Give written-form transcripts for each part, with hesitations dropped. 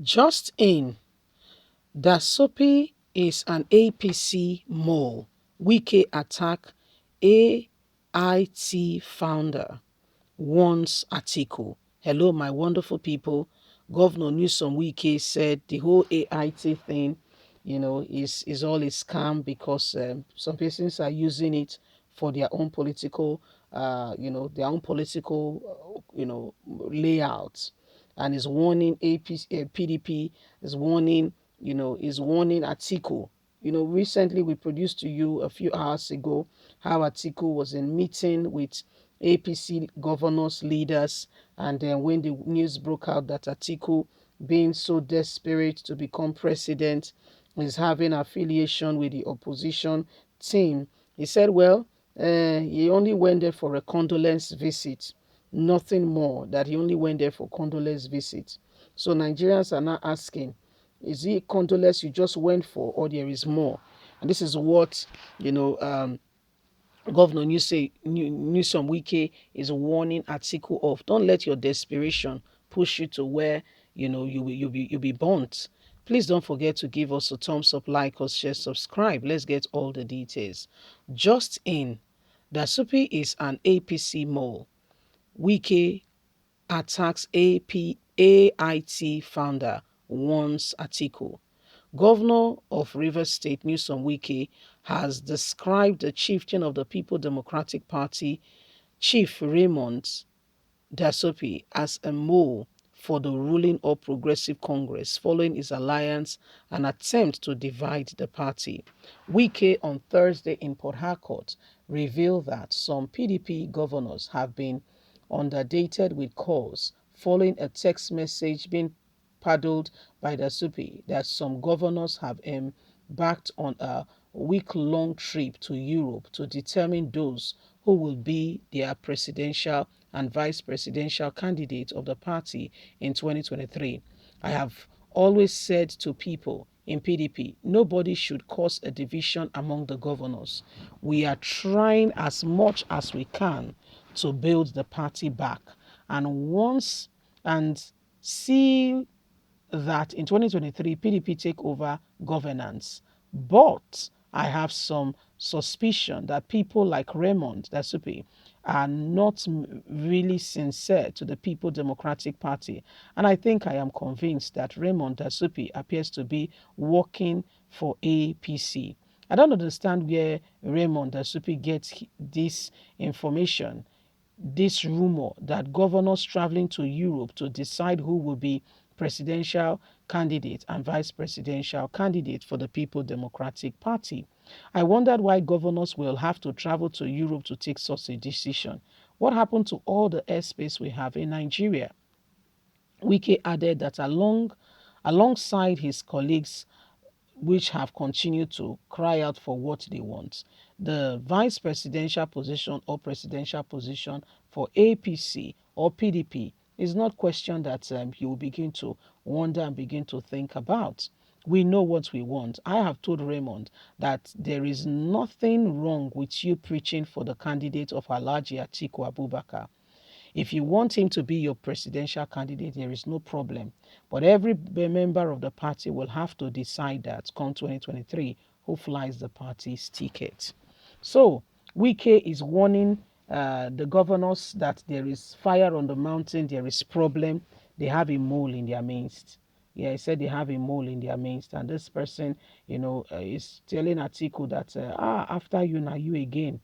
Just in, Dasopi is an APC mole. WIKE attack AIT founder, warns ATIKU. Hello, my wonderful people. Governor Newsom Wike said the whole AIT thing, is all a scam because some persons are using it for their own political, layouts, and is warning APC, PDP, is warning, is warning ATIKU. Recently we produced to you a few hours ago how ATIKU was in meeting with APC governors, leaders, and then when the news broke out that Atiku, being so desperate to become president, is having affiliation with the opposition team, he said, well, he only went there for a condolence visit, nothing more, that he only went there for condolence visit. So Nigerians are now asking, is it condolence you just went for, or there is more? And this is what, Governor Newsom Wike is warning Atiku of. Don't let your desperation push you to where you'll be burnt. Please don't forget to give us a thumbs up, like us, share, subscribe. Let's get all the details. Just in, Dasupi is an APC mole. Wike attacks AIT founder, warns Atiku. Governor of Rivers State, Newsom Wike, has described the chieftain of the People Democratic Party, Chief Raymond Dasopi, as a mole for the ruling All Progressive Congress following his alliance and attempt to divide the party. Wike on Thursday in Port Harcourt revealed that some PDP governors have been inundated with calls following a text message being paddled by the SUPI that some governors have embarked on a week-long trip to Europe to determine those who will be their presidential and vice presidential candidate of the party in 2023. I have always said to people in PDP, nobody should cause a division among the governors. We are trying as much as we can to build the party back. And see that in 2023, PDP take over governance. But I have some suspicion that people like Raymond Dasupi are not really sincere to the People Democratic Party. And I think I am convinced that Raymond Dasupi appears to be working for APC. I don't understand where Raymond Dasupi gets this information, this rumor that governors traveling to Europe to decide who will be presidential candidate and vice presidential candidate for the People Democratic Party. I wondered why governors will have to travel to Europe to take such a decision. What happened to all the airspace we have in Nigeria? Wike added that alongside his colleagues, which have continued to cry out for what they want, the vice presidential position or presidential position for APC or PDP is not question that you will begin to wonder and begin to think about. We know what we want. I have told Raymond that there is nothing wrong with you preaching for the candidate of Alhaji Atiku Abubakar. If you want him to be your presidential candidate, there is no problem. But every member of the party will have to decide that come 2023 who flies the party's ticket. So Wike is warning the governors that there is fire on the mountain, there is problem. They have a mole in their midst. Yeah, he said they have a mole in their midst, and this person, is telling Atiku that after you, now you again.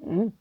Mm?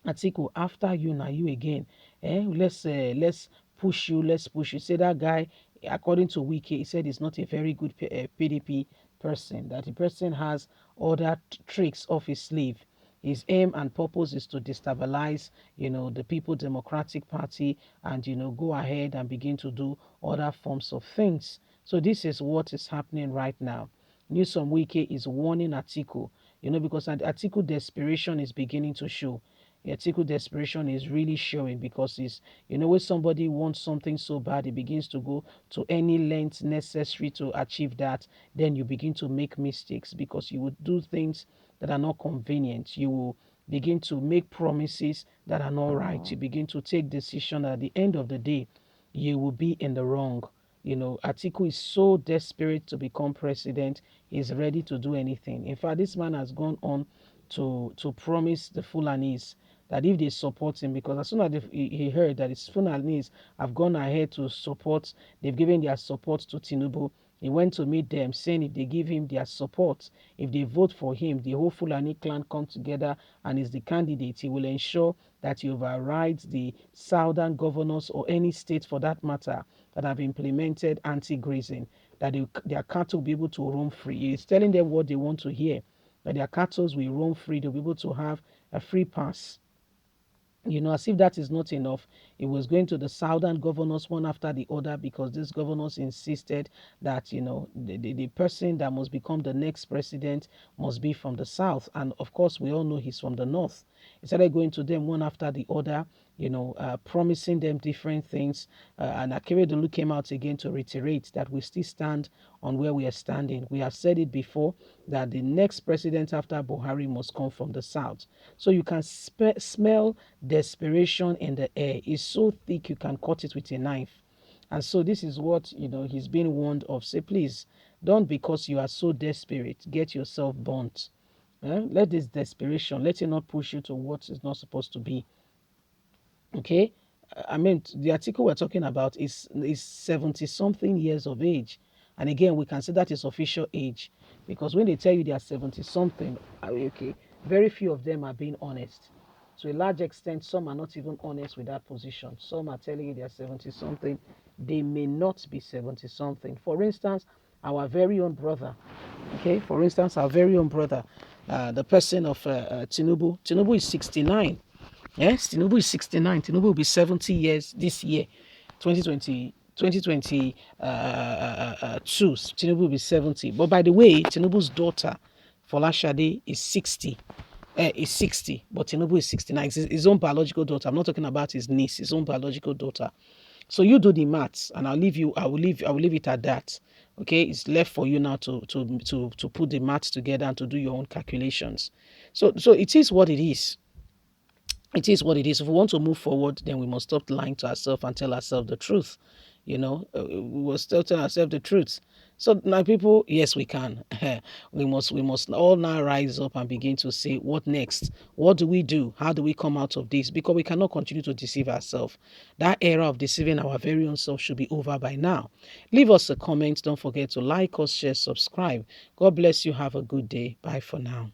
Atiku, after you, now you again. Let's push you. Let's push you. Say that guy, according to Wiki, he said he's not a very good PDP person. That the person has other tricks off his sleeve. His aim and purpose is to destabilize, the People Democratic Party and, go ahead and begin to do other forms of things. So this is what is happening right now. Newsom Wike is warning Atiku, because Atiku desperation is beginning to show. Atiku desperation is really showing because it's, when somebody wants something so bad, it begins to go to any length necessary to achieve that, then you begin to make mistakes because you would do things that are not convenient. You will begin to make promises that are not right. You begin to take decisions at the end of the day, you will be in the wrong. Atiku is so desperate to become president, he's ready to do anything. In fact, this man has gone on to promise the Fulanese that if they support him, because as soon as he heard that his Fulanese have gone ahead to support, they've given their support to Tinubu, he went to meet them, saying if they give him their support, if they vote for him, the whole Fulani clan come together and is the candidate, he will ensure that he overrides the southern governors or any state for that matter that have implemented anti-grazing, that their cattle will be able to roam free. He's telling them what they want to hear, that their cattle will roam free, they'll be able to have a free pass. As if that is not enough, it was going to the southern governors one after the other, because these governors insisted that, the person that must become the next president must be from the south. And of course, we all know he's from the north. He started going to them one after the other, promising them different things. And Akeredolu came out again to reiterate that we still stand on where we are standing. We have said it before that the next president after Buhari must come from the south. So you can smell desperation in the air. It's so thick you can cut it with a knife. And so this is what he's being warned of. Say, please, don't, because you are so desperate, get yourself burnt. Let this desperation, let it not push you to what is not supposed to be. Okay, I mean, the article we're talking about is 70 something years of age, and again we can say that is official age, because when they tell you they are 70 something, okay, very few of them are being honest. To a large extent, some are not even honest with that position. Some are telling you they are 70 something, they may not be 70 something. For instance, our very own brother, okay, for instance, our very own brother, the person of Tinubu is 69. Yes, Tinubu is 69. Tinubu will be 70 years this year, 2020. 2022, Tinubu will be 70. But by the way, Tinubu's daughter, Folashade, is 60. But Tinubu is 69. His own biological daughter. I'm not talking about his niece, his own biological daughter. So you do the maths, and I will leave it at that. Okay, it's left for you now to put the maths together and to do your own calculations. So it is what it is. It is what it is. If we want to move forward, then we must stop lying to ourselves and tell ourselves the truth. We must still tell ourselves the truth. So now, people, yes, we can. we must all now rise up and begin to say, what next? What do we do? How do we come out of this? Because we cannot continue to deceive ourselves. That era of deceiving our very own self should be over by now. Leave us a comment. Don't forget to like us, share, subscribe. God bless you. Have a good day. Bye for now.